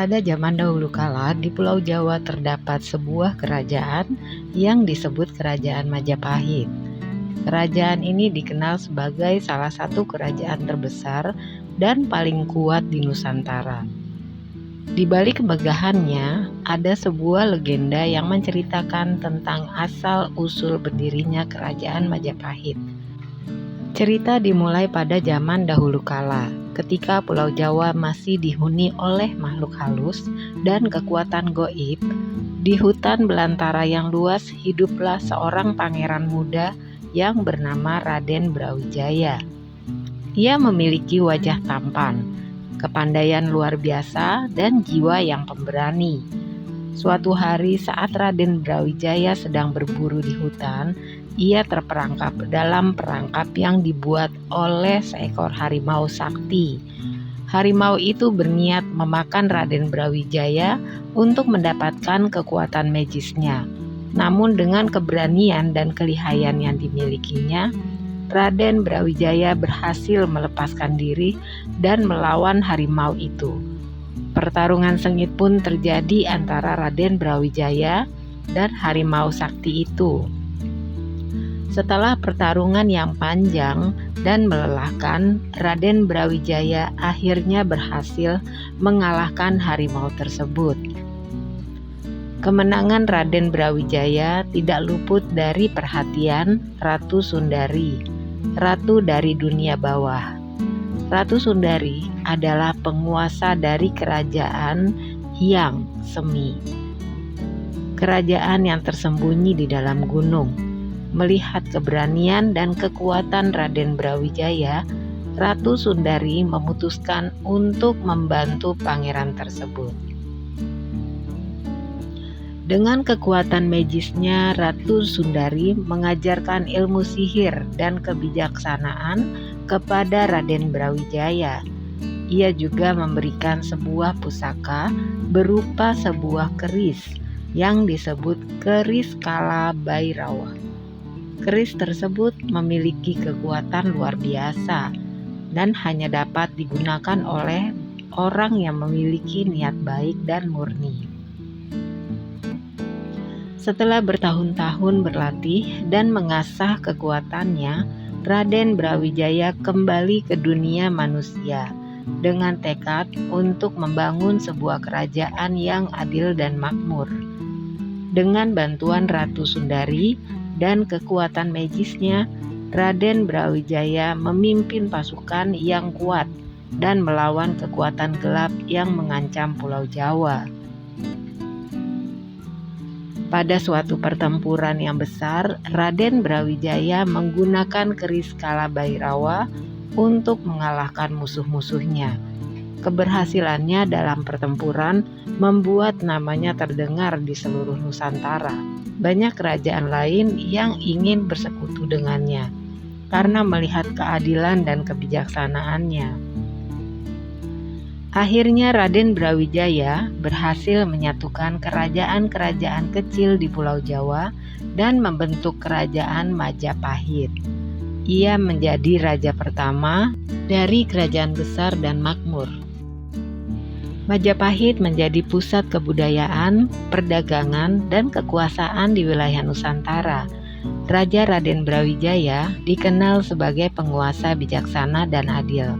Pada zaman dahulu kala, di Pulau Jawa terdapat sebuah kerajaan yang disebut Kerajaan Majapahit. Kerajaan ini dikenal sebagai salah satu kerajaan terbesar dan paling kuat di Nusantara. Di balik kemegahannya, ada sebuah legenda yang menceritakan tentang asal-usul berdirinya Kerajaan Majapahit. Cerita dimulai pada zaman dahulu kala, ketika Pulau Jawa masih dihuni oleh makhluk halus dan kekuatan goib. Di hutan belantara yang luas hiduplah seorang pangeran muda yang bernama Raden Brawijaya. Ia memiliki wajah tampan, kepandaian luar biasa, dan jiwa yang pemberani. Suatu hari saat Raden Brawijaya sedang berburu di hutan, ia terperangkap dalam perangkap yang dibuat oleh seekor harimau sakti. Harimau itu berniat memakan Raden Brawijaya untuk mendapatkan kekuatan magisnya. Namun dengan keberanian dan kelihayan yang dimilikinya, Raden Brawijaya berhasil melepaskan diri dan melawan harimau itu. Pertarungan sengit pun terjadi antara Raden Brawijaya dan harimau sakti itu. Setelah pertarungan yang panjang dan melelahkan, Raden Brawijaya akhirnya berhasil mengalahkan harimau tersebut. Kemenangan Raden Brawijaya tidak luput dari perhatian Ratu Sundari, ratu dari dunia bawah. Ratu Sundari adalah penguasa dari kerajaan Hyang Semi, kerajaan yang tersembunyi di dalam gunung. Melihat keberanian dan kekuatan Raden Brawijaya, Ratu Sundari memutuskan untuk membantu pangeran tersebut. Dengan kekuatan magisnya, Ratu Sundari mengajarkan ilmu sihir dan kebijaksanaan kepada Raden Brawijaya. Ia juga memberikan sebuah pusaka berupa sebuah keris yang disebut keris Kala Bhairawa. Keris tersebut memiliki kekuatan luar biasa dan hanya dapat digunakan oleh orang yang memiliki niat baik dan murni. Setelah bertahun-tahun berlatih dan mengasah kekuatannya, Raden Brawijaya kembali ke dunia manusia dengan tekad untuk membangun sebuah kerajaan yang adil dan makmur. Dengan bantuan Ratu Sundari dan kekuatan magisnya, Raden Brawijaya memimpin pasukan yang kuat dan melawan kekuatan gelap yang mengancam Pulau Jawa. Pada suatu pertempuran yang besar, Raden Brawijaya menggunakan keris Kala Bhairawa untuk mengalahkan musuh-musuhnya. Keberhasilannya dalam pertempuran membuat namanya terdengar di seluruh Nusantara. Banyak kerajaan lain yang ingin bersekutu dengannya karena melihat keadilan dan kebijaksanaannya. Akhirnya Raden Brawijaya berhasil menyatukan kerajaan-kerajaan kecil di Pulau Jawa dan membentuk Kerajaan Majapahit. Ia menjadi raja pertama dari kerajaan besar dan makmur. Majapahit menjadi pusat kebudayaan, perdagangan, dan kekuasaan di wilayah Nusantara. Raja Raden Brawijaya dikenal sebagai penguasa bijaksana dan adil.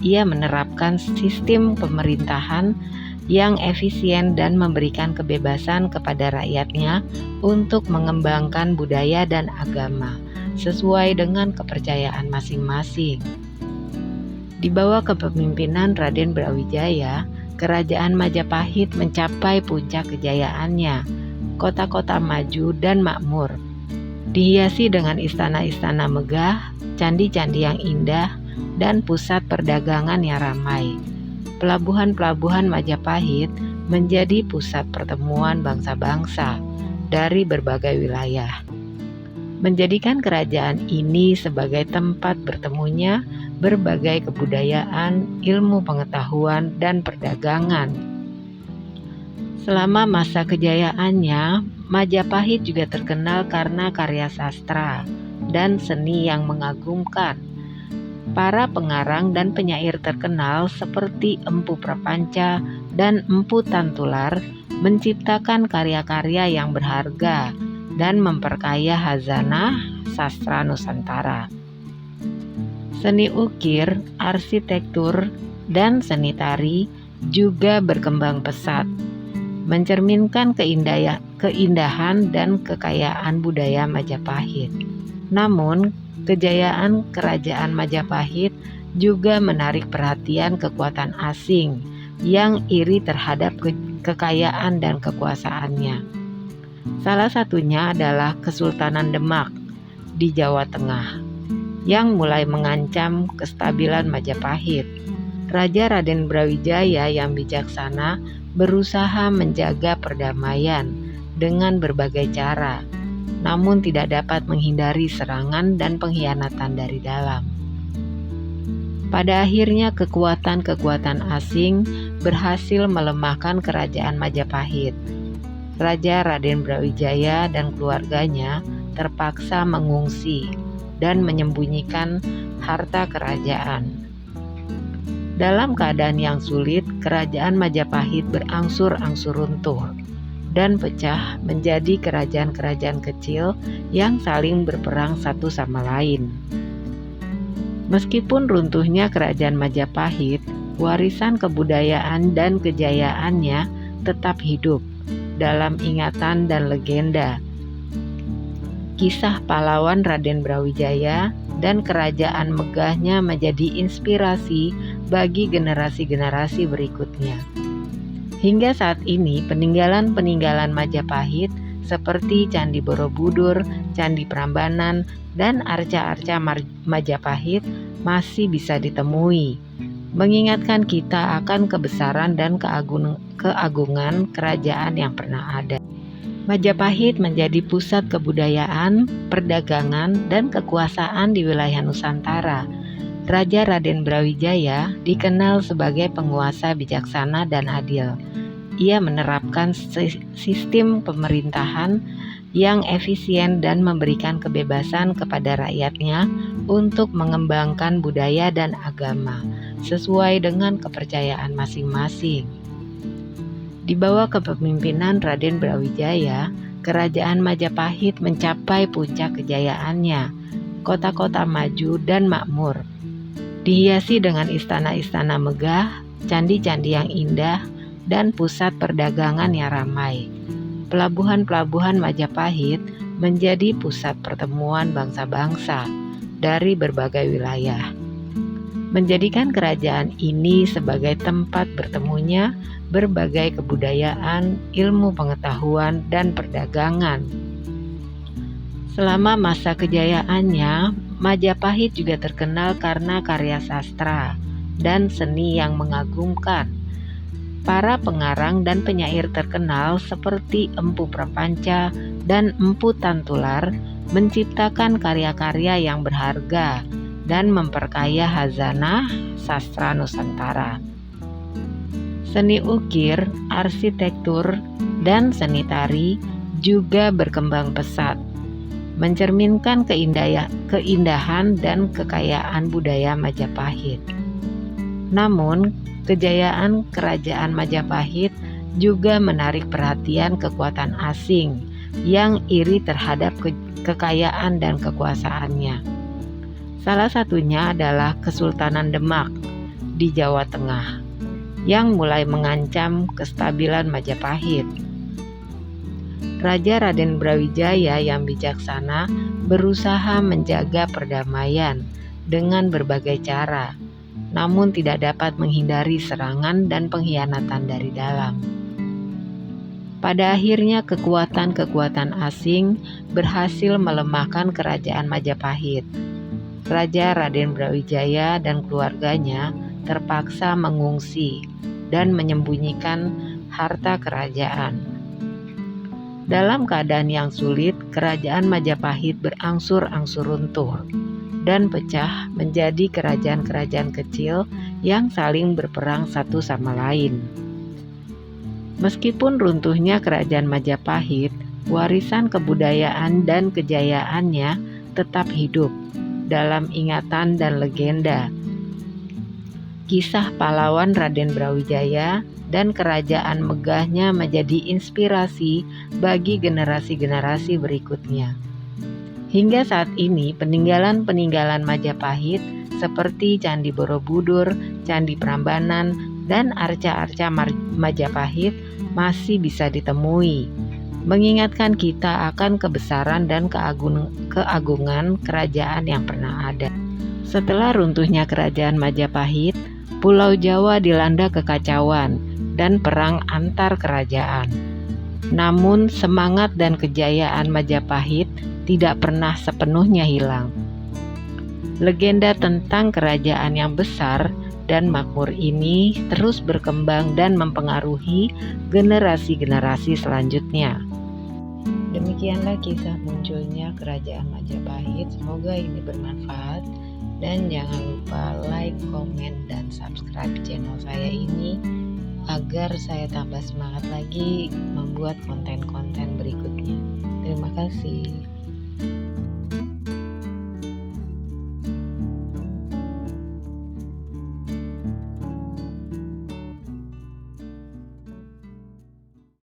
Ia menerapkan sistem pemerintahan yang efisien dan memberikan kebebasan kepada rakyatnya untuk mengembangkan budaya dan agama sesuai dengan kepercayaan masing-masing. Di bawah kepemimpinan Raden Brawijaya, Kerajaan Majapahit mencapai puncak kejayaannya. Kota-kota maju dan makmur, dihiasi dengan istana-istana megah, candi-candi yang indah, dan pusat perdagangan yang ramai. Pelabuhan-pelabuhan Majapahit menjadi pusat pertemuan bangsa-bangsa dari berbagai wilayah, menjadikan kerajaan ini sebagai tempat bertemunya berbagai kebudayaan, ilmu pengetahuan, dan perdagangan. Selama masa kejayaannya, Majapahit juga terkenal karena karya sastra dan seni yang mengagumkan. Para pengarang dan penyair terkenal seperti Empu Prapanca, dan Empu Tantular menciptakan karya-karya yang berharga dan memperkaya khazanah sastra Nusantara. Seni ukir, arsitektur, dan seni tari juga berkembang pesat, mencerminkan keindahan dan kekayaan budaya Majapahit. Namun, kejayaan kerajaan Majapahit juga menarik perhatian kekuatan asing yang iri terhadap kekayaan dan kekuasaannya. Salah satunya adalah Kesultanan Demak di Jawa Tengah yang mulai mengancam kestabilan Majapahit. Raja Raden Brawijaya yang bijaksana berusaha menjaga perdamaian dengan berbagai cara, namun tidak dapat menghindari serangan dan pengkhianatan dari dalam. Pada akhirnya kekuatan-kekuatan asing berhasil melemahkan kerajaan Majapahit. Raja Raden Brawijaya dan keluarganya terpaksa mengungsi dan menyembunyikan harta kerajaan. Dalam keadaan yang sulit, kerajaan Majapahit berangsur-angsur runtuh dan pecah menjadi kerajaan-kerajaan kecil yang saling berperang satu sama lain. Meskipun runtuhnya kerajaan Majapahit, warisan kebudayaan dan kejayaannya tetap hidup dalam ingatan dan legenda. Kisah pahlawan Raden Brawijaya dan kerajaan megahnya menjadi inspirasi bagi generasi-generasi berikutnya. Hingga saat ini, peninggalan-peninggalan Majapahit seperti Candi Borobudur, Candi Prambanan, dan arca-arca Majapahit masih bisa ditemui, mengingatkan kita akan kebesaran dan keagungan kerajaan yang pernah ada. Majapahit menjadi pusat kebudayaan, perdagangan, dan kekuasaan di wilayah Nusantara. Raja Raden Brawijaya dikenal sebagai penguasa bijaksana dan adil. Ia menerapkan sistem pemerintahan yang efisien dan memberikan kebebasan kepada rakyatnya untuk mengembangkan budaya dan agama sesuai dengan kepercayaan masing-masing. Di bawah kepemimpinan Raden Brawijaya, kerajaan Majapahit mencapai puncak kejayaannya. Kota-kota maju dan makmur, dihiasi dengan istana-istana megah, candi-candi yang indah, dan pusat perdagangan yang ramai. Pelabuhan-pelabuhan Majapahit menjadi pusat pertemuan bangsa-bangsa dari berbagai wilayah, menjadikan kerajaan ini sebagai tempat bertemunya berbagai kebudayaan, ilmu pengetahuan, dan perdagangan. Selama masa kejayaannya, Majapahit juga terkenal karena karya sastra dan seni yang mengagumkan. Para pengarang dan penyair terkenal seperti Empu Prapanca dan Empu Tantular menciptakan karya-karya yang berharga dan memperkaya khazanah sastra Nusantara. Seni ukir, arsitektur, dan seni tari juga berkembang pesat, mencerminkan keindahan dan kekayaan budaya Majapahit. Namun, kejayaan kerajaan Majapahit juga menarik perhatian kekuatan asing yang iri terhadap kekayaan dan kekuasaannya. Salah satunya adalah Kesultanan Demak di Jawa Tengah yang mulai mengancam kestabilan Majapahit. Raja Raden Brawijaya yang bijaksana berusaha menjaga perdamaian dengan berbagai cara, namun tidak dapat menghindari serangan dan pengkhianatan dari dalam. Pada akhirnya kekuatan-kekuatan asing berhasil melemahkan kerajaan Majapahit. Raja Raden Brawijaya dan keluarganya terpaksa mengungsi dan menyembunyikan harta kerajaan. Dalam keadaan yang sulit, kerajaan Majapahit berangsur-angsur runtuh dan pecah menjadi kerajaan-kerajaan kecil yang saling berperang satu sama lain. Meskipun runtuhnya kerajaan Majapahit, warisan kebudayaan dan kejayaannya tetap hidup dalam ingatan dan legenda. Kisah pahlawan Raden Brawijaya dan kerajaan megahnya menjadi inspirasi bagi generasi-generasi berikutnya. Hingga saat ini, peninggalan-peninggalan Majapahit seperti Candi Borobudur, Candi Prambanan, dan arca-arca Majapahit masih bisa ditemui, mengingatkan kita akan kebesaran dan keagungan kerajaan yang pernah ada. Setelah runtuhnya kerajaan Majapahit, Pulau Jawa dilanda kekacauan dan perang antar kerajaan. Namun semangat dan kejayaan Majapahit tidak pernah sepenuhnya hilang. Legenda tentang kerajaan yang besar dan makmur ini terus berkembang dan mempengaruhi generasi-generasi selanjutnya. Demikianlah kisah munculnya kerajaan Majapahit. Semoga ini bermanfaat, dan jangan lupa like, komen, dan subscribe channel saya ini agar saya tambah semangat lagi membuat konten-konten berikutnya. Terima kasih.